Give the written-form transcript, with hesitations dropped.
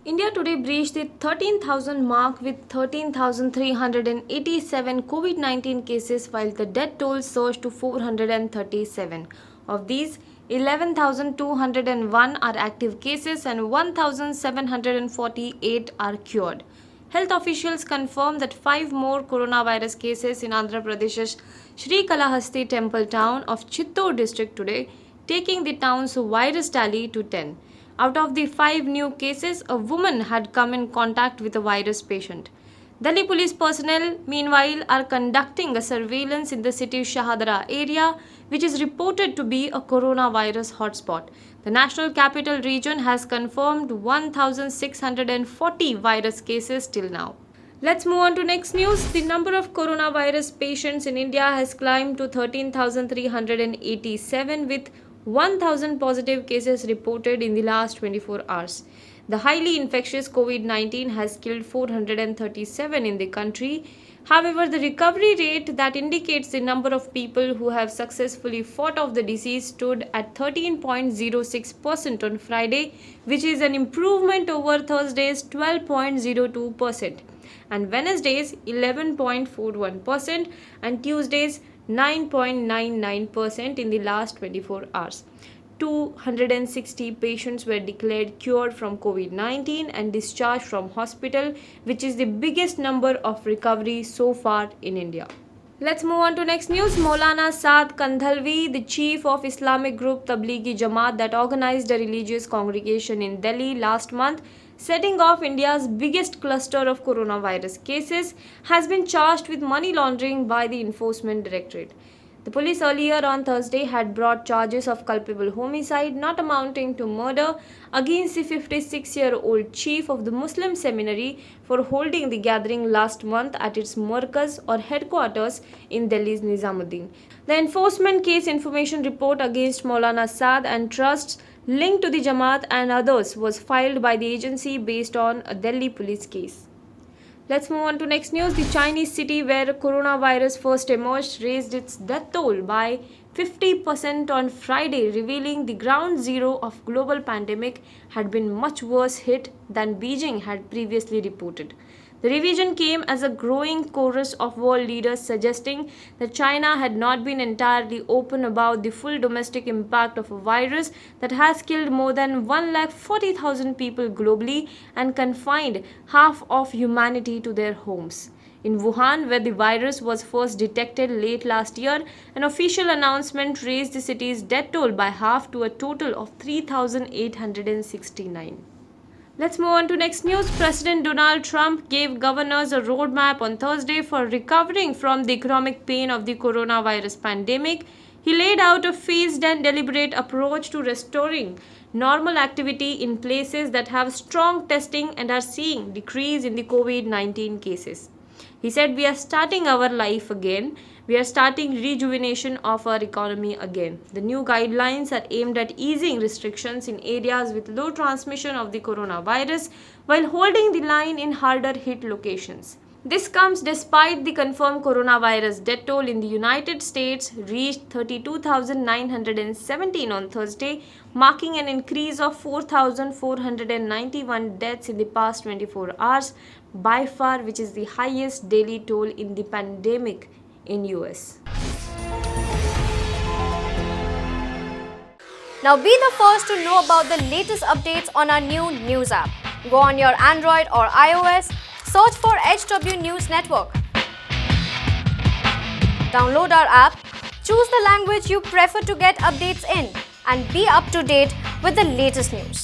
India today breached the 13,000 mark with 13,387 COVID-19 cases, while the death toll surged to 437. Of these, 11,201 are active cases and 1,748 are cured. Health officials confirmed that 5 more coronavirus cases in Andhra Pradesh's Srikalahasti temple town of Chittoor District today, taking the town's virus tally to 10. Out of the 5 new cases, a woman had come in contact with a virus patient. Delhi police personnel, meanwhile, are conducting a surveillance in the city's Shahdara area, which is reported to be a coronavirus hotspot. The national capital region has confirmed 1,640 virus cases till now. Let's move on to next news. The number of coronavirus patients in India has climbed to 13,387 with 1,000 positive cases reported in the last 24 hours. The highly infectious COVID-19 has killed 437 in the country. However, the recovery rate that indicates the number of people who have successfully fought off the disease stood at 13.06% on Friday, which is an improvement over Thursday's 12.02% and Wednesday's 11.41% and Tuesday's 9.99% in the last 24 hours. 260 patients were declared cured from COVID-19 and discharged from hospital, which is the biggest number of recovery so far in India. Let's move on to next news. Maulana Saad, the chief of Islamic group Tablighi Jamaat that organized a religious congregation in Delhi last month, setting off India's biggest cluster of coronavirus cases, has been charged with money laundering by the Enforcement Directorate. The police earlier on Thursday had brought charges of culpable homicide not amounting to murder against the 56-year-old chief of the Muslim seminary for holding the gathering last month at its markaz or headquarters in Delhi's Nizamuddin. The enforcement case information report against Maulana Saad and trusts linked to the Jamaat and others was filed by the agency based on a Delhi police case. Let's move on to next news. The Chinese city where coronavirus first emerged raised its death toll by 50% on Friday, revealing the ground zero of global pandemic had been much worse hit than Beijing had previously reported. The revision came as a growing chorus of world leaders suggesting that China had not been entirely open about the full domestic impact of a virus that has killed more than 140,000 people globally and confined half of humanity to their homes. In Wuhan, where the virus was first detected late last year, an official announcement raised the city's death toll by half to a total of 3,869. Let's move on to next news. President Donald Trump gave governors a roadmap on Thursday for recovering from the economic pain of the coronavirus pandemic. He laid out a phased and deliberate approach to restoring normal activity in places that have strong testing and are seeing decrease in the COVID-19 cases. He said, "We are starting our life again. We are starting rejuvenation of our economy again." The new guidelines are aimed at easing restrictions in areas with low transmission of the coronavirus while holding the line in harder hit locations. This comes despite the confirmed coronavirus death toll in the United States reached 32,917 on Thursday, marking an increase of 4,491 deaths in the past 24 hours, by far which is the highest daily toll in the pandemic in US. Now be the first to know about the latest updates on our new news app. Go on your Android or iOS, search for HW News Network. Download our app, choose the language you prefer to get updates in, and be up to date with the latest news.